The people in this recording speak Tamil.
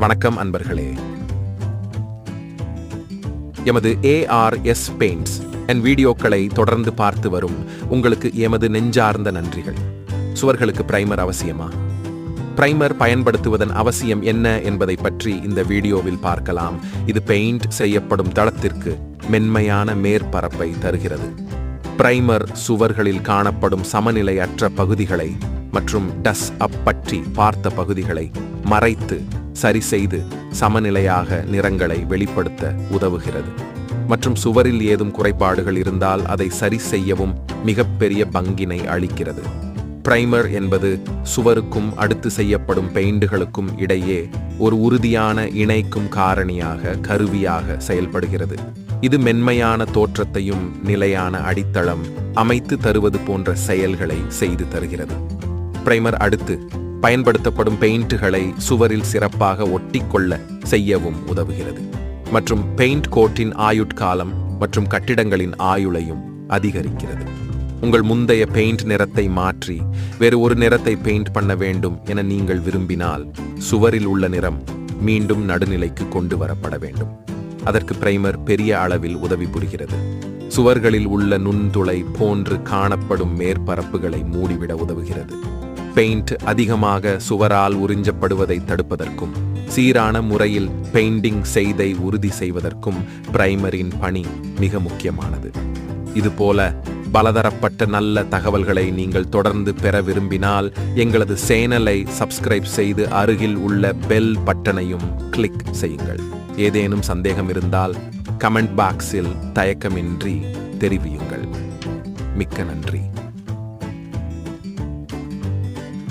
வணக்கம் அன்பர்களே. எமது ARS பெயிண்ட்ஸ் என் வீடியோக்களை தொடர்ந்து பார்த்து வரும் உங்களுக்கு எமது நெஞ்சார்ந்த நன்றிகள். சுவர்களுக்கு பிரைமர் அவசியமா? பிரைமர் பயன்படுத்துவதன் அவசியம் என்ன என்பதை பற்றி இந்த வீடியோவில் பார்க்கலாம். இது பெயிண்ட் செய்யப்படும் தளத்திற்கு மென்மையான மேற்பரப்பை தருகிறது. பிரைமர் சுவர்களில் காணப்படும் சமநிலையற்ற பகுதிகளை மற்றும் டஸ் அப் பற்றி பார்த்த பகுதிகளை மறைத்து சரி செய்து சமநிலையாக நிறங்களை வெளிப்படுத்த உதவுகிறது. மற்றும் சுவரில் ஏதும் குறைபாடுகள் இருந்தால் அதை சரி செய்யவும் மிகப்பெரிய பங்கினை அளிக்கிறது. பிரைமர் என்பது சுவருக்கும் அடுத்து செய்யப்படும் பெயிண்டுகளுக்கும் இடையே ஒரு உறுதியான இணைக்கும் காரணியாக கருவியாக செயல்படுகிறது. இது மென்மையான தோற்றத்தையும் நிலையான அடித்தளம் அமைத்து தருவது போன்ற செயல்களை செய்து தருகிறது. பிரைமர் அடுத்து பயன்படுத்தப்படும் பெயிண்டுகளை சுவரில் சிறப்பாக ஒட்டிக்கொள்ள செய்யவும் உதவுகிறது. மற்றும் பெயிண்ட் கோட்டின் ஆயுட்காலம் மற்றும் கட்டிடங்களின் ஆயுளையும் அதிகரிக்கிறது. உங்கள் முந்தைய பெயிண்ட் நிறத்தை மாற்றி வேறு ஒரு நிறத்தை பெயிண்ட் பண்ண வேண்டும் என நீங்கள் விரும்பினால் சுவரில் உள்ள நிறம் மீண்டும் நடுநிலைக்கு கொண்டு வரப்பட வேண்டும். அதற்கு பிரைமர் பெரிய அளவில் உதவி புரிகிறது. சுவர்களில் உள்ள நுண்துளை போன்று காணப்படும் மேற்பரப்புகளை மூடிவிட உதவுகிறது. பெயிண்ட் அதிகமாக சுவரால் உறிஞ்சப்படுவதை தடுப்பதற்கும் சீரான முறையில் பெயிண்டிங் செய்தை உறுதி செய்வதற்கும் பிரைமரின் பணி மிக முக்கியமானது. இதுபோல பலதரப்பட்ட நல்ல தகவல்களை நீங்கள் தொடர்ந்து பெற விரும்பினால் எங்களது சேனலை சப்ஸ்கிரைப் செய்து அருகில் உள்ள பெல் பட்டனையும் கிளிக் செய்யுங்கள். ஏதேனும் சந்தேகம் இருந்தால் கமெண்ட் பாக்ஸில் தயக்கமின்றி தெரிவியுங்கள். மிக்க நன்றி.